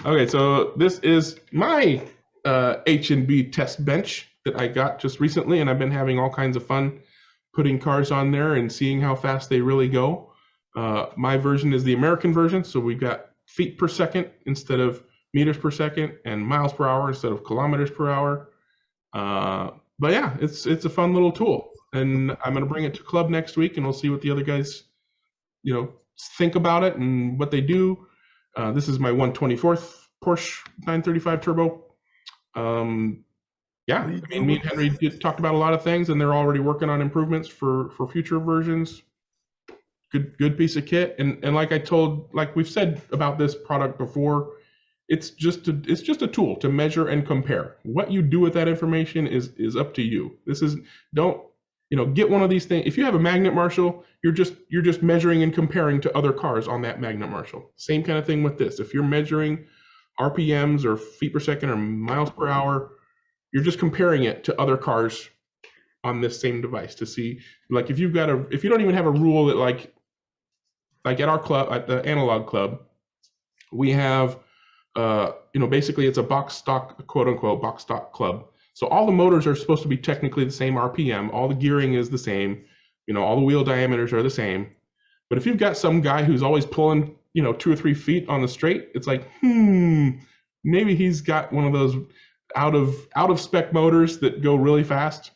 Okay, so this is my H&B test bench that I got just recently, and I've been having all kinds of fun putting cars on there and seeing how fast they really go. My version is the American version, so we've got feet per second instead of meters per second, and miles per hour instead of kilometers per hour. But yeah, it's a fun little tool, and I'm going to bring it to club next week, and we'll see what the other guys, think about it and what they do. This is my 124th Porsche 935 Turbo. Yeah, I mean, me and Henry talked about a lot of things, and they're already working on improvements for future versions. Good piece of kit, and like we've said about this product before, it's just a tool to measure and compare. What you do with that information is up to you. Don't get one of these things. If you have a magnet Marshall, you're just measuring and comparing to other cars on that magnet Marshall. Same kind of thing with this. If you're measuring RPMs or feet per second or miles per hour, you're just comparing it to other cars on this same device to see, like, if you don't even have a rule that like at our club, at the Analog Club, we have basically it's a box stock, quote unquote, box stock club. So all the motors are supposed to be technically the same RPM. All the gearing is the same. All the wheel diameters are the same. But if you've got some guy who's always pulling, 2 or 3 feet on the straight, it's like, maybe he's got one of those out of spec motors that go really fast.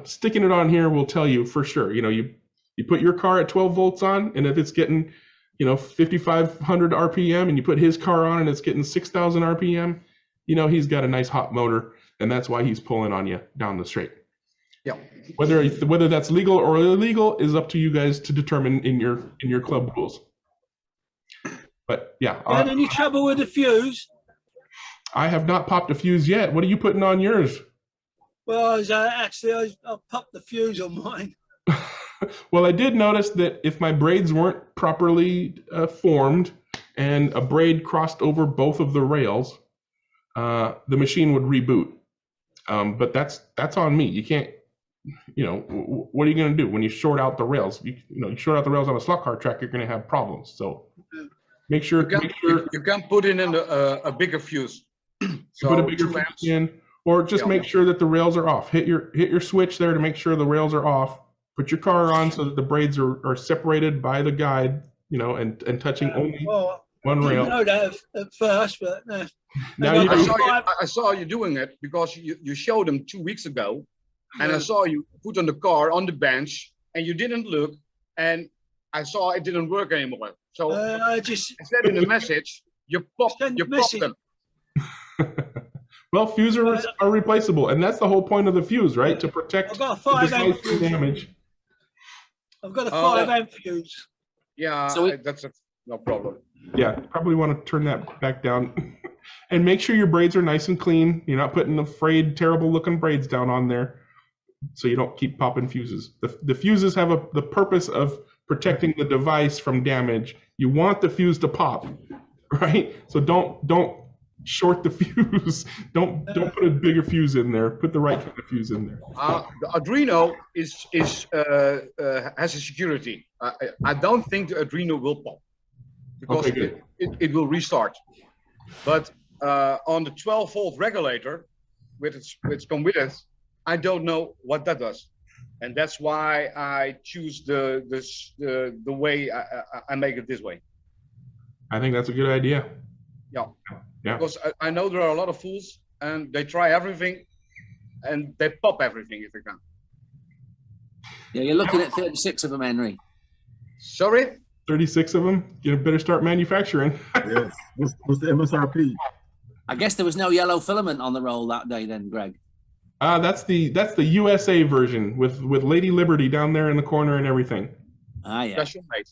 Sticking it on here will tell you for sure. You put your car at 12 volts on, and if it's getting, 5,500 RPM, and you put his car on and it's getting 6,000 RPM, he's got a nice hot motor, and that's why he's pulling on you down the straight. Yeah. Whether that's legal or illegal is up to you guys to determine in your club rules. But yeah. Had any trouble with the fuse? I have not popped a fuse yet. What are you putting on yours? Well, I popped the fuse on mine. Well, I did notice that if my braids weren't properly formed and a braid crossed over both of the rails, the machine would reboot. But that's on me. You can't, what are you going to do when you short out the rails? You short out the rails on a slot car track, you're going to have problems. So make sure you can put in a bigger fuse. So put a bigger fuse in, or just make sure that the rails are off. Hit your switch there to make sure the rails are off. Put your car on so that the braids are separated by the guide, and touching only one rail. I know that at first, but no. Now I saw you doing it because you showed them 2 weeks ago, and I saw you put on the car on the bench, and you didn't look, and I saw it didn't work anymore. So I said in the message, you popped them. Well, fuses are replaceable, and that's the whole point of the fuse, right? To protect I've got a 5 amp fuse. Damage. I've got a 5 amp fuse. Yeah, so that's no problem. Yeah, probably want to turn that back down. And make sure your braids are nice and clean. You're not putting the frayed, terrible looking braids down on there, so you don't keep popping fuses. The fuses have the purpose of protecting the device from damage. You want the fuse to pop, right? So don't short the fuse. Don't put a bigger fuse in there. Put the right kind of fuse in there. The Arduino has a security. I don't think the Arduino will pop because it will restart. But on the 12-volt regulator, which come with it, I don't know what that does, and that's why I choose the way I make it this way. I think that's a good idea. Yeah. Yeah. Because I know there are a lot of fools, and they try everything, and they pop everything if they can. Yeah, you're looking at 36 of them, Henry. Sorry? 36 of them? You better start manufacturing. Yes. What's the MSRP? I guess there was no yellow filament on the roll that day then, Greg. That's the USA version with Lady Liberty down there in the corner and everything. Ah, yeah. Special made.